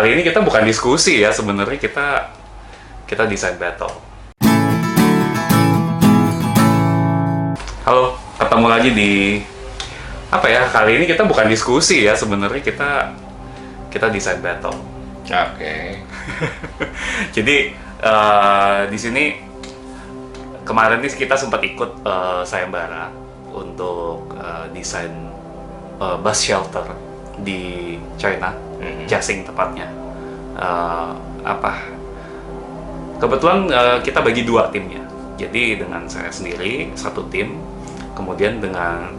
kali ini kita bukan diskusi ya, sebenarnya kita desain battle. Halo, ketemu lagi di kali ini kita bukan diskusi ya, sebenarnya kita desain battle. Oke. Jadi di sini kemarin nih kita sempat ikut sayembara untuk desain bus shelter di China, Jiaxing tepatnya. Kebetulan kita bagi dua timnya. Jadi dengan saya sendiri satu tim, kemudian dengan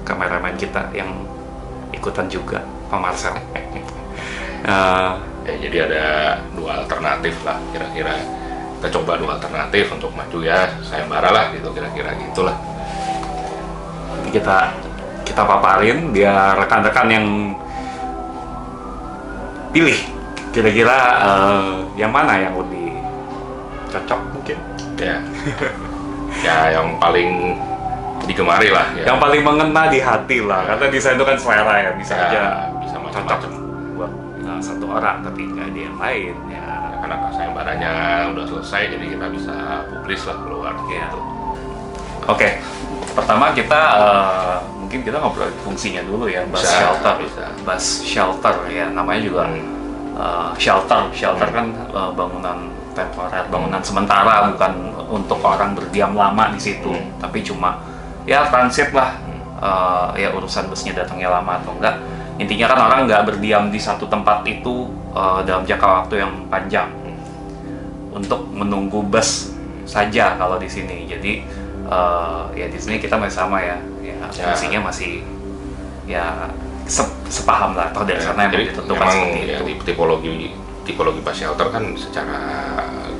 kameramen kita yang ikutan juga, Pak Marcel. Jadi ada dua alternatif lah kira-kira. Kita coba dua alternatif untuk maju ya, sayembara lah gitu, kira-kira gitulah. Kita paparin biar rekan-rekan yang pilih kira-kira yang mana yang lebih cocok mungkin Ya. Ya yang paling digemari lah ya. yang paling mengena di hati lah, karena desain itu kan selera ya, bisa Ya, aja bisa cocok macam-macam. buat satu orang tapi nggak ada yang lain ya. Karena sayembaranya udah selesai, jadi kita bisa publish lah keluar Ya. gitu. Oke, pertama kita mungkin kita ngobrol fungsinya dulu ya, bus Bisa, shelter. bisa. Bus shelter ya, namanya juga shelter kan bangunan temporer, bangunan sementara, bukan untuk orang berdiam lama di situ, tapi cuma ya transit lah, ya urusan busnya datangnya lama atau enggak. Intinya kan orang nggak berdiam di satu tempat itu dalam jangka waktu yang panjang untuk menunggu bus saja kalau di sini. Jadi ya di sini kita masih sama ya, fungsinya masih ya sepaham lah, atau dari sana yang Jadi ditentukan memang seperti ya, itu. tipologi bus shelter kan secara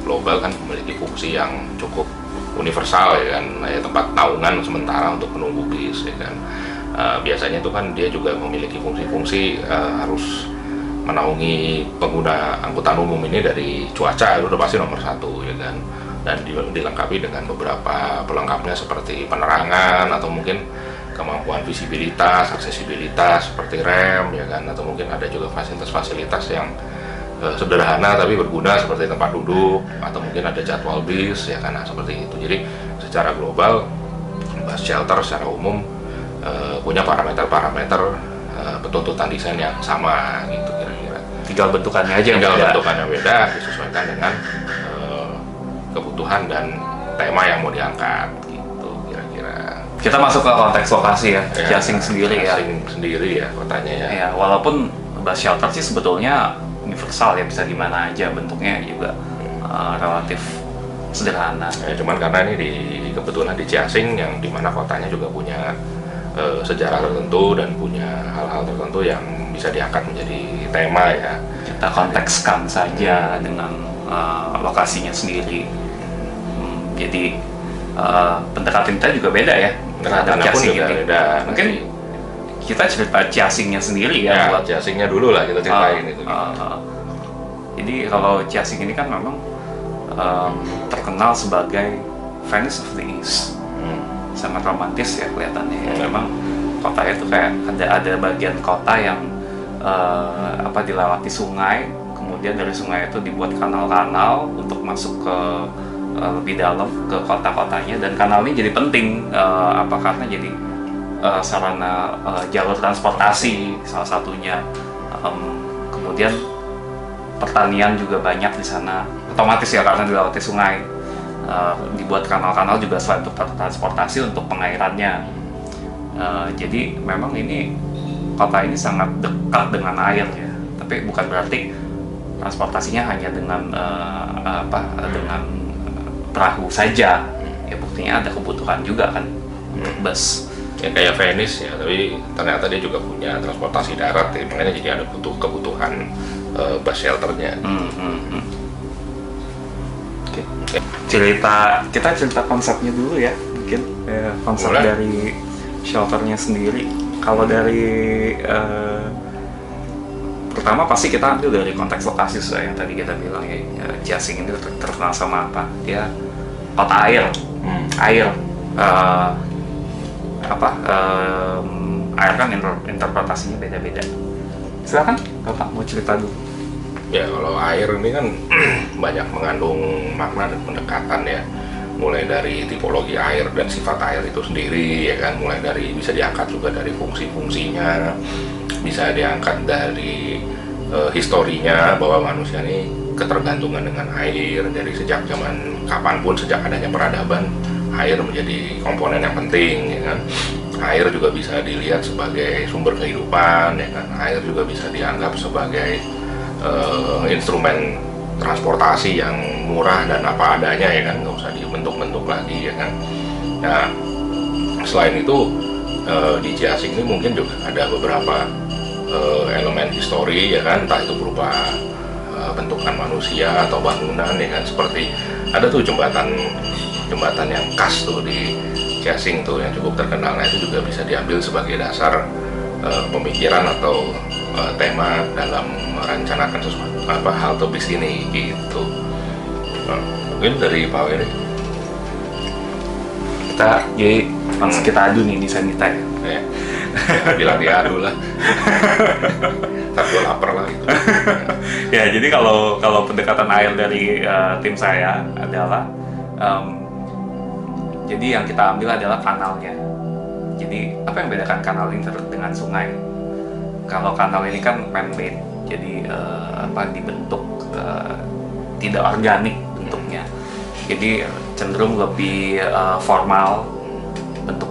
global kan memiliki fungsi yang cukup universal ya kan, ya, tempat naungan sementara untuk menunggu bis ya kan. Biasanya itu kan dia juga memiliki fungsi-fungsi harus menaungi pengguna angkutan umum ini dari cuaca, itu udah pasti nomor satu ya kan, dan dilengkapi dengan beberapa pelengkapnya seperti penerangan atau mungkin kemampuan visibilitas, aksesibilitas seperti rem ya kan, atau mungkin ada juga fasilitas-fasilitas yang sederhana tapi berguna seperti tempat duduk, atau mungkin ada jadwal bis ya kan, seperti itu. Jadi secara global bus shelter secara umum punya parameter-parameter tuntutan desain yang sama gitu kira-kira. Tinggal bentukannya aja yang beda. Bentukannya beda, disesuaikan dengan kebutuhan dan tema yang mau diangkat gitu kira-kira. Kita masuk ke konteks lokasi ya, Jiaxing sendiri ya. Jiaxing sendiri ya kotanya ya. Ya, walaupun bus shelter sih sebetulnya universal ya, bisa di mana aja, bentuknya juga relatif sederhana. Ya, cuman karena ini kebetulan di Jiaxing yang dimana kotanya juga punya sejarah tertentu dan punya hal-hal tertentu yang bisa diangkat menjadi tema ya. Kita kontekskan saja dengan lokasinya sendiri. Jadi pendekatan kita juga beda ya terhadap Pendekatannya pun Jiaxing juga ini. beda. Mungkin kita cerita Jiaxingnya sendiri ya, Ya, buat Jiaxingnya dulu lah kita ceritain itu. Jadi kalau Jiaxing ini kan memang terkenal sebagai Venice of the East. Sangat romantis ya kelihatannya ya. Memang kotanya itu kayak ada bagian kota yang dilewati sungai, kemudian dari sungai itu dibuat kanal-kanal untuk masuk ke lebih dalam ke kota-kotanya, dan kanal ini jadi penting karena jadi sarana jalur transportasi salah satunya. Kemudian pertanian juga banyak di sana, otomatis ya karena dilewati sungai. Dibuat kanal-kanal juga selain untuk transportasi, untuk pengairannya. Jadi memang ini kota ini sangat dekat dengan air ya, tapi bukan berarti transportasinya hanya dengan dengan perahu saja ya, buktinya ada kebutuhan juga kan untuk bus Ya kayak Venice ya, tapi ternyata dia juga punya transportasi darat ya, makanya jadi ada kebutuhan bus shelternya. Kita cerita konsepnya dulu ya, mungkin konsep Boleh. dari shelternya sendiri. Kalau dari pertama pasti kita ambil dari konteks lokasi yang tadi kita bilang ya, Jiaxing ini terkenal sama apa? Dia kota air, air air kan interpretasinya beda-beda. Silakan Bapak mau cerita dulu. Ya kalau air ini kan banyak mengandung makna dan pendekatan ya, mulai dari tipologi air dan sifat air itu sendiri ya kan, mulai dari bisa diangkat juga dari fungsi-fungsinya, bisa diangkat dari historinya bahwa manusia ini ketergantungan dengan air dari sejak zaman kapanpun, sejak adanya peradaban air menjadi komponen yang penting ya kan. Air juga bisa dilihat sebagai sumber kehidupan ya kan, air juga bisa dianggap sebagai instrumen transportasi yang murah dan apa adanya ya kan, nggak usah dibentuk-bentuk lagi ya kan. Nah selain itu di Jiaxing ini mungkin juga ada beberapa elemen histori ya kan, entah itu berupa bentukan manusia atau bangunan ya kan, seperti ada tuh jembatan yang khas tuh di Jiaxing tuh yang cukup terkenal. Nah itu juga bisa diambil sebagai dasar pemikiran atau tema dalam merencanakan sesuatu halte bis ini gitu. Nah, mungkin dari Pak Wery kita adu nih desain kita ya, bilang diadu lah. Ntar gue lapar lah gitu. Ya jadi kalau pendekatan air dari tim saya adalah jadi yang kita ambil adalah kanalnya. Jadi apa yang membedakan kanal ini dengan sungai? Kalau kanal ini kan man-made, jadi dibentuk tidak organik bentuknya. Jadi cenderung lebih formal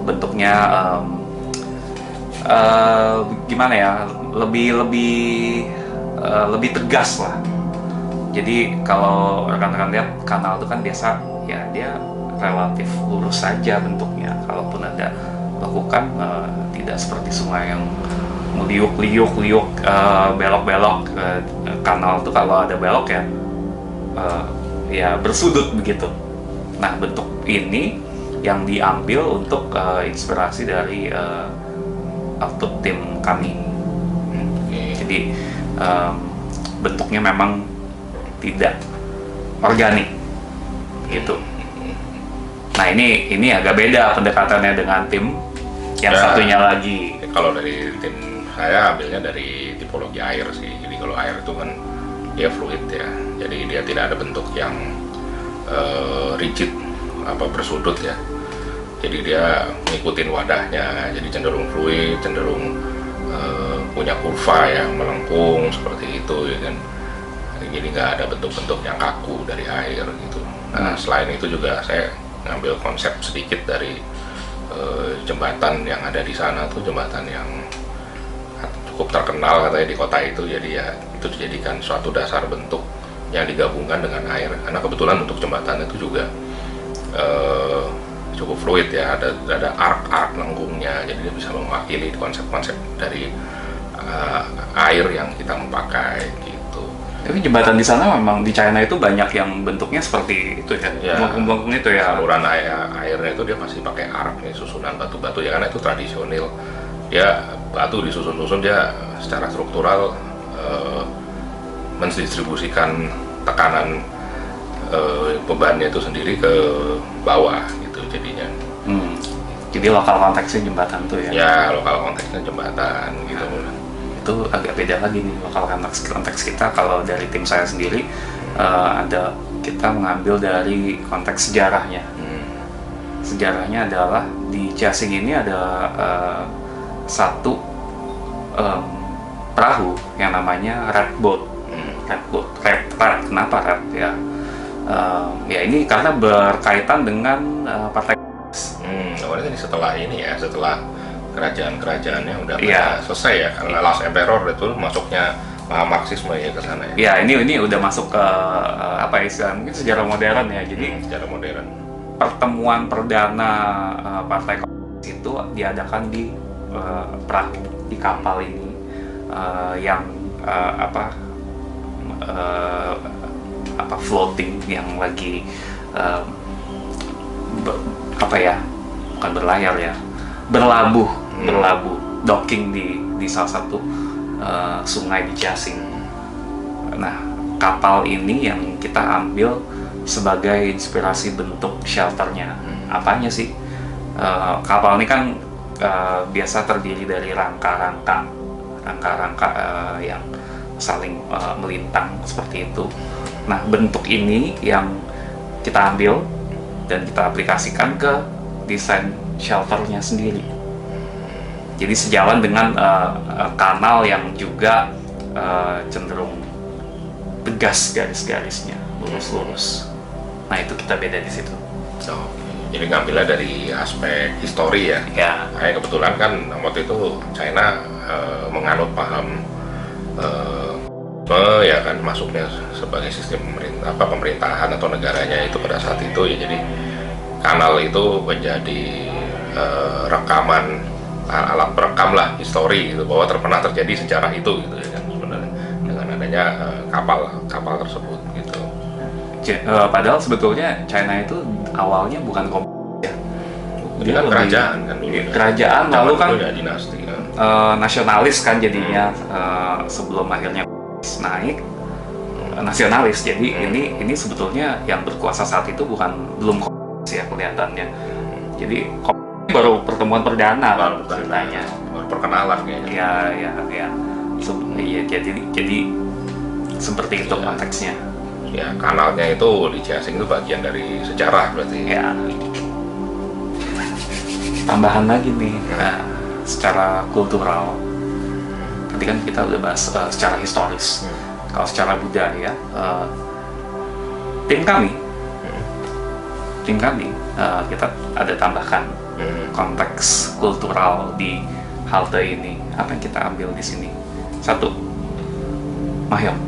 bentuknya, gimana ya? Lebih tegas lah. Jadi kalau rekan-rekan lihat kanal itu kan biasa ya dia relatif lurus saja bentuknya. Kalaupun ada lekukan tidak seperti sungai yang liuk, belok-belok. Kanal tuh kalau ada belok ya bersudut begitu. Nah bentuk ini yang diambil untuk inspirasi dari output tim kami. Jadi bentuknya memang tidak organik gitu. Nah ini agak beda pendekatannya dengan tim yang satunya lagi. Kalau dari tim saya ambilnya dari tipologi air sih. Jadi kalau air itu kan dia fluid ya, jadi dia tidak ada bentuk yang rigid bersudut ya. Jadi dia ngikutin wadahnya, jadi cenderung fluid, cenderung punya kurva yang melengkung seperti itu ya kan. Jadi nggak ada bentuk-bentuk yang kaku dari air gitu. Nah selain itu juga saya ngambil konsep sedikit dari jembatan yang ada di sana tuh, jembatan yang cukup terkenal katanya di kota itu. Jadi ya itu dijadikan suatu dasar bentuk yang digabungkan dengan air, karena kebetulan untuk jembatan itu juga cukup fluid ya, ada arc lengkungnya, jadi dia bisa mewakili konsep-konsep dari air yang kita mau pakai gitu. Tapi jembatan di sana memang di China itu banyak yang bentuknya seperti itu ya, melengkung itu ya. Saluran airnya itu dia masih pakai arc nih, susunan batu-batu ya, karena itu tradisional. Dia batu disusun-susun, dia secara struktural mendistribusikan tekanan bebannya itu sendiri ke bawah gitu jadinya. Jadi lokal konteksnya jembatan tuh ya? Ya lokal konteksnya jembatan gitu. Itu agak beda lagi nih lokal konteks kita. Kalau dari tim saya sendiri kita mengambil dari konteks sejarahnya. Sejarahnya adalah di Jiaxing ini ada satu perahu yang namanya red boat. Kenapa red ya? Ya ini karena berkaitan dengan partai. Awalnya ini setelah kerajaan-kerajaannya udah selesai ya, karena Last Emperor itu masuknya Marxisme ya ke sana ya. Ya ini udah masuk ke mungkin sejarah modern ya. Jadi sejarah modern. Pertemuan perdana partai komunis itu diadakan di perahu, di kapal ini yang floating, yang lagi bukan berlayar ya, berlabuh docking di salah satu sungai di Jiaxing. Nah kapal ini yang kita ambil sebagai inspirasi bentuk shelternya. Apanya sih? Kapal ini kan biasa terdiri dari rangka-rangka yang saling melintang seperti itu. Nah, bentuk ini yang kita ambil dan kita aplikasikan ke desain shelternya sendiri. Jadi sejalan dengan kanal yang juga cenderung tegas garis-garisnya, lurus-lurus. Nah, itu kita beda di situ. Oh, jadi ngambilnya dari aspek histori ya. Ya. Kayak kebetulan kan waktu itu China menganut paham ya kan, masuknya sebagai sistem pemerintahan atau negaranya itu pada saat itu ya. Jadi kanal itu menjadi rekaman, alat perekam lah histori gitu, bahwa pernah terjadi sejarah itu gitu ya kan, sebenarnya dengan adanya kapal tersebut gitu. Padahal sebetulnya China itu awalnya bukan komunis ya. Dia kan kerajaan kan dulu. Kerajaan lalu kan ya, dinasti kan. Nasionalis kan jadinya sebelum akhirnya naik nasionalis. Jadi ini sebetulnya yang berkuasa saat itu belum komunis ya kelihatannya. Jadi baru pertemuan perdana Baru ceritanya. Baru perkenalan kayaknya. Ya. Jadi seperti itu konteksnya. Ya, kanalnya itu di Jiaxing itu bagian dari sejarah berarti. Ya. Tambahan lagi nih, secara kultural. Tadi kan kita udah bahas secara historis. Kalau secara budaya, tim kami kita ada tambahkan konteks kultural di halte ini. Apa yang kita ambil di sini? Satu, Mahjong.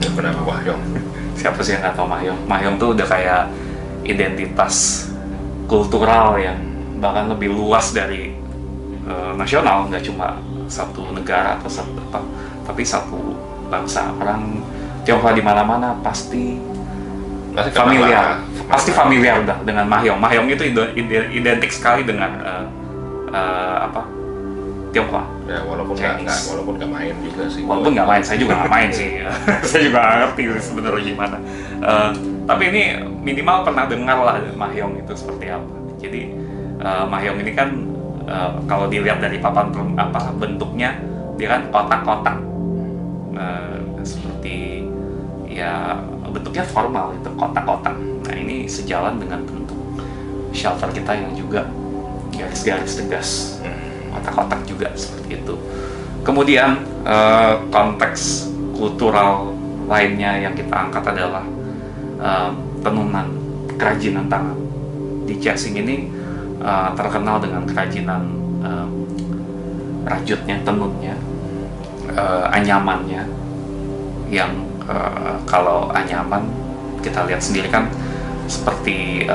Ya, kenapa Mahjong? Siapa sih yang nggak tahu Mahjong? Mahjong tuh udah kayak identitas kultural yang bahkan lebih luas dari nasional, nggak cuma satu negara atau tapi satu bangsa. Orang Tionghoa di mana-mana pasti familiar udah dengan Mahjong. Mahjong itu identik sekali dengan Tionghoa. Ya, walaupun nggak main juga sih. Walaupun nggak main, saya juga nggak main sih. Saya juga nggak ngerti sebenarnya gimana. Tapi ini minimal pernah dengar lah Mahjong itu seperti apa. Jadi Mahjong ini kan kalau dilihat dari papan bentuknya, dia kan kotak-kotak seperti ya bentuknya formal itu, kotak-kotak. Nah, ini sejalan dengan bentuk shelter kita yang juga garis-garis tegas, kotak-kotak juga seperti itu. Kemudian konteks kultural lainnya yang kita angkat adalah tenunan, kerajinan tangan. Di Jiaxing ini terkenal dengan kerajinan rajutnya, tenunnya, anyamannya, yang kalau anyaman kita lihat sendiri kan seperti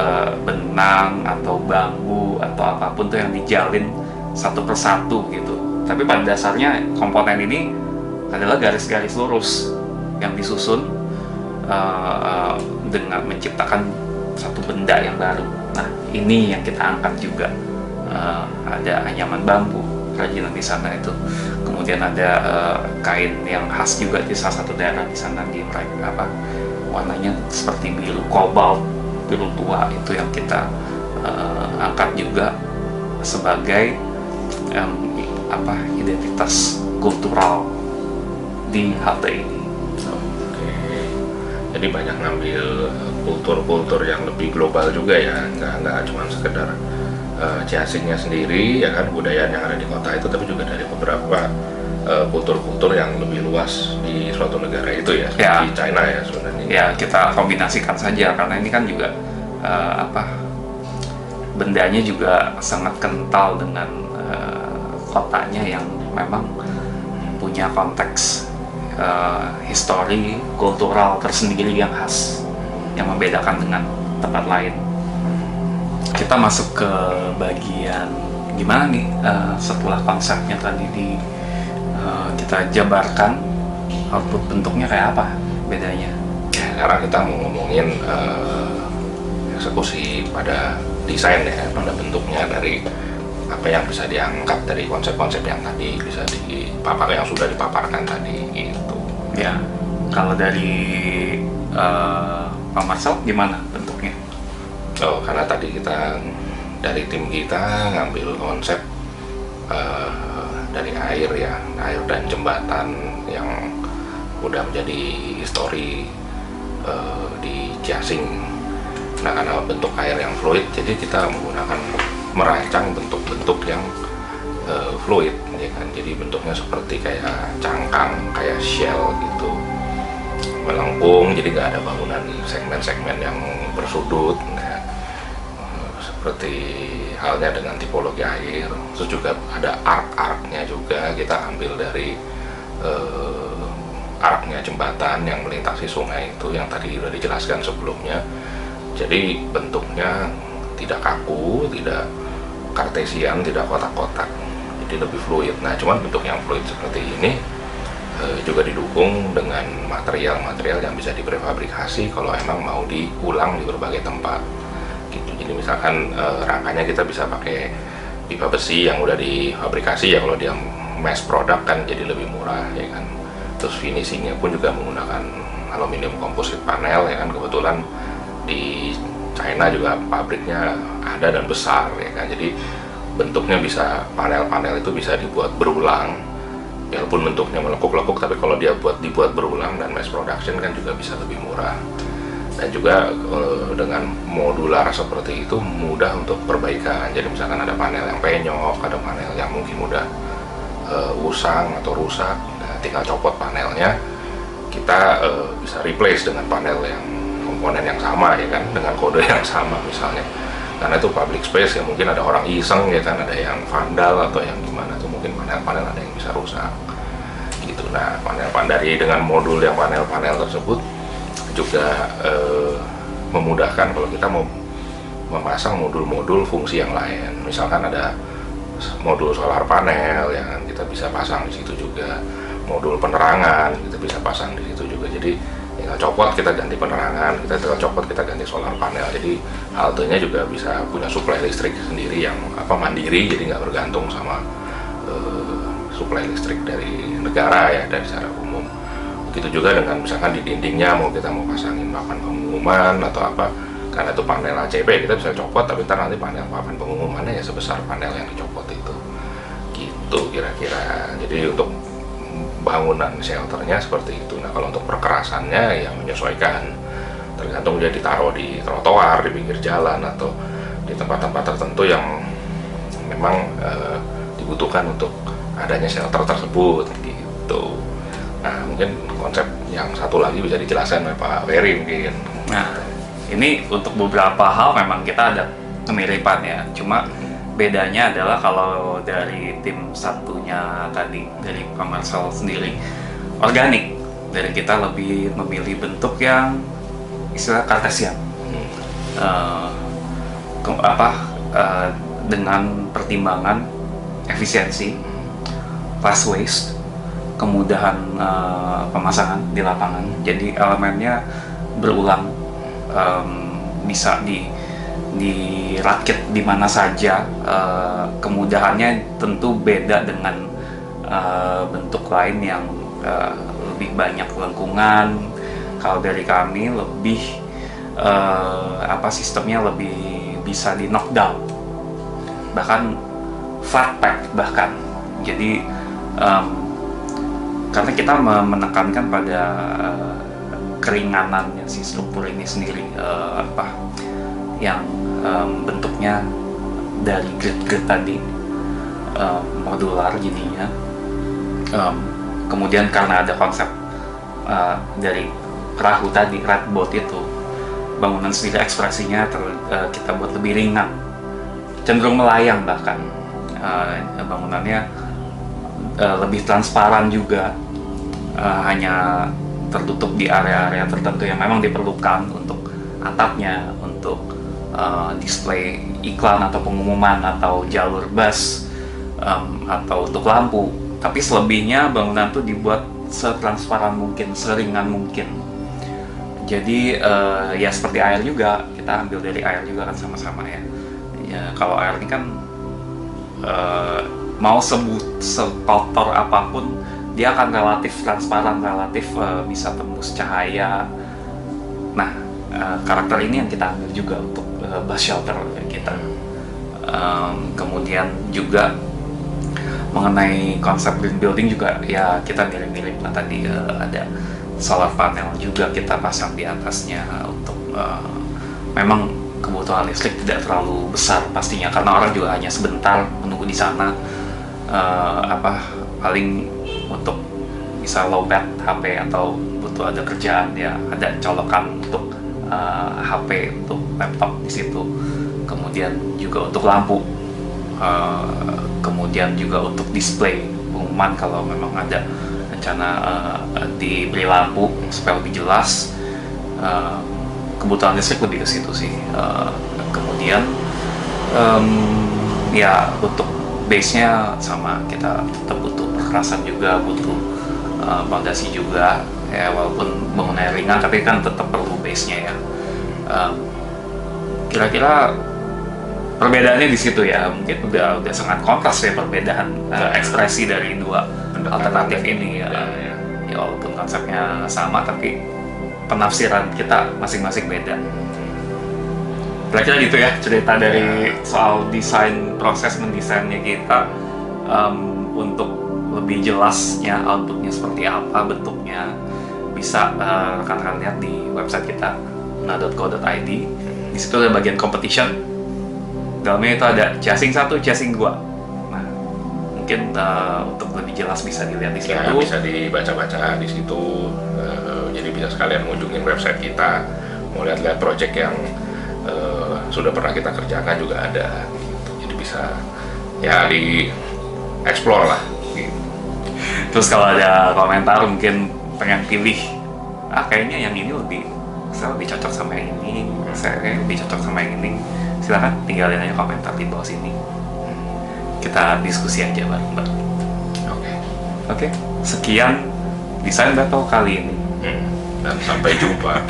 benang atau bambu atau apapun tuh yang dijalin satu persatu gitu. Tapi pada dasarnya komponen ini adalah garis-garis lurus yang disusun dengan menciptakan satu benda yang baru. Nah, ini yang kita angkat juga. Ada anyaman bambu, kerajinan di sana itu. Kemudian ada kain yang khas juga di salah satu daerah di sana, di warnanya seperti biru kobalt, biru tua, itu yang kita angkat juga sebagai identitas kultural di halte ini. Jadi banyak ngambil kultur-kultur yang lebih global juga ya, nggak cuma sekedar Jiaxingnya sendiri ya kan, budaya yang ada di kota itu, tapi juga dari beberapa kultur-kultur yang lebih luas di suatu negara itu ya, di China ya sebenarnya. Ya, kita kombinasikan saja karena ini kan juga bendanya juga sangat kental dengan kotanya yang memang punya konteks histori kultural tersendiri yang khas, yang membedakan dengan tempat lain. Kita masuk ke bagian gimana nih setelah konsepnya tadi kita jabarkan, output bentuknya kayak apa bedanya. Ya, sekarang kita mau ngomongin eksekusi pada desain ya, pada bentuknya, dari apa yang bisa diangkat dari konsep-konsep yang tadi bisa yang sudah dipaparkan tadi gitu. Ya, kalau dari Pak Marcel gimana bentuknya? Oh, karena tadi kita dari tim kita ngambil konsep dari air ya, air dan jembatan yang udah menjadi histori di chasing. Nah, karena bentuk air yang fluid, jadi kita merancang bentuk-bentuk yang fluid, ya kan. Jadi bentuknya seperti kayak cangkang, kayak shell gitu, melengkung, jadi nggak ada bangunan segmen-segmen yang bersudut. Nah, seperti halnya dengan tipologi air. Terus juga ada arc-arcnya juga, kita ambil dari arcnya jembatan yang melintasi sungai itu yang tadi sudah dijelaskan sebelumnya. Jadi bentuknya tidak kaku, tidak kartesian, tidak kotak-kotak, jadi lebih fluid. Nah, cuman bentuk yang fluid seperti ini juga didukung dengan material-material yang bisa diprefabrikasi kalau emang mau diulang di berbagai tempat gitu. Jadi misalkan rangkanya kita bisa pakai pipa besi yang udah difabrikasi, ya kalau dia mass product kan jadi lebih murah, ya kan. Terus finishingnya pun juga menggunakan aluminium composite panel, ya kan. Kebetulan di China juga pabriknya ada dan besar, ya kan. Jadi bentuknya bisa, panel-panel itu bisa dibuat berulang, walaupun bentuknya melekuk-lekuk, tapi kalau dia dibuat berulang dan mass production kan juga bisa lebih murah. Dan juga dengan modular seperti itu mudah untuk perbaikan. Jadi misalkan ada panel yang penyok, ada panel yang mungkin udah usang atau rusak, nah, tinggal copot panelnya, kita bisa replace dengan panel yang komponen yang sama, ya kan, dengan kode yang sama misalnya. Karena itu public space, ya mungkin ada orang iseng, ya kan, ada yang vandal atau yang gimana tuh, mungkin panel-panel ada yang bisa rusak gitu. Nah, panel-panel dengan modul yang panel-panel tersebut juga memudahkan kalau kita mau memasang modul-modul fungsi yang lain. Misalkan ada modul solar panel, ya kan, kita bisa pasang di situ juga. Modul penerangan kita bisa pasang di situ juga. Jadi tinggal copot kita ganti penerangan, kita tinggal copot kita ganti solar panel. Jadi haltenya juga bisa punya suplai listrik sendiri yang mandiri, jadi nggak bergantung sama suplai listrik dari negara, ya, dari secara umum. Begitu juga dengan misalkan di dindingnya kita mau pasangin papan pengumuman atau apa, karena itu panel ACP kita bisa copot, tapi ntar nanti papan pengumumannya ya sebesar panel yang dicopot itu gitu kira-kira. Jadi untuk bangunan shelternya seperti itu. Nah, kalau untuk perkerasannya ya menyesuaikan, tergantung dia ditaruh di trotoar, di pinggir jalan, atau di tempat-tempat tertentu yang memang dibutuhkan untuk adanya shelter tersebut gitu. Nah, mungkin konsep yang satu lagi bisa dijelaskan oleh Pak Ferry mungkin. Nah, ini untuk beberapa hal memang kita ada kemiripan, ya. Cuma bedanya adalah kalau dari tim satunya tadi, dari Pak Marcel sendiri, organik. Dari kita lebih memilih bentuk yang istilah kartesian. Dengan pertimbangan efisiensi, less waste, kemudahan pemasangan di lapangan. Jadi elemennya berulang, bisa dirakit di mana saja. Kemudahannya tentu beda dengan bentuk lain yang lebih banyak lengkungan. Kalau dari kami lebih sistemnya lebih bisa di knockdown, bahkan flat pack bahkan. Jadi karena kita menekankan pada keringanannya si struktur ini sendiri, yang bentuknya dari grid-grid tadi, modular jadinya. Kemudian karena ada konsep dari perahu tadi, red boat itu, bangunan sendiri ekspresinya kita buat lebih ringan, cenderung melayang bahkan. Bangunannya lebih transparan juga, hanya tertutup di area-area tertentu yang memang diperlukan untuk atapnya, untuk display iklan atau pengumuman atau jalur bus, atau untuk lampu. Tapi selebihnya bangunan itu dibuat setransparan mungkin, seringan mungkin. Jadi ya seperti air juga, kita ambil dari air juga kan sama-sama, ya. Ya kalau air ini kan mau sekotor apapun dia akan relatif transparan, relatif bisa tembus cahaya. Nah, karakter ini yang kita ambil juga untuk bus shelter kita. Kemudian juga mengenai konsep green building juga ya kita mirip-mirip lah tadi, ada solar panel juga kita pasang di atasnya untuk memang kebutuhan listrik tidak terlalu besar pastinya, karena orang juga hanya sebentar menunggu di sana, paling untuk bisa lowbat HP atau butuh ada kerjaan ya ada colokan untuk HP, untuk laptop di situ, kemudian juga untuk lampu, kemudian juga untuk display pengumuman kalau memang ada rencana diberi lampu supaya lebih jelas. Kebutuhan listrik lebih ke situ sih. Kemudian ya untuk base-nya sama, kita tetap butuh perkerasan juga, butuh fondasi juga ya, walaupun bangunannya ringan tapi kan tetap perlu base-nya ya. Kira-kira perbedaannya di situ ya, mungkin udah sangat kontras ya perbedaan ekspresi dari dua alternatif ini ya. Ya walaupun konsepnya sama tapi penafsiran kita masing-masing beda. Kira-kira gitu ya cerita dari soal desain, proses mendesainnya kita, untuk lebih jelasnya outputnya seperti apa, bentuknya bisa rekan-rekan lihat di website kita na.co.id. Di situ ada bagian competition, dalamnya itu ada chasing 1, chasing 2. Nah mungkin untuk lebih jelas bisa dilihat di situ, bisa dibaca-baca di situ. Jadi bisa sekalian ngunjungin website kita, mau lihat-lihat project yang sudah pernah kita kerjakan juga ada gitu. Jadi bisa ya di explore lah gitu. Terus kalau ada komentar mungkin pengen pilih, kayaknya yang ini saya lebih cocok sama yang ini, saya lebih cocok sama yang ini, silakan tinggalin aja komentar di bawah sini, kita diskusi aja bareng-bareng. Oke, sekian Design Battle kali ini. Dan sampai jumpa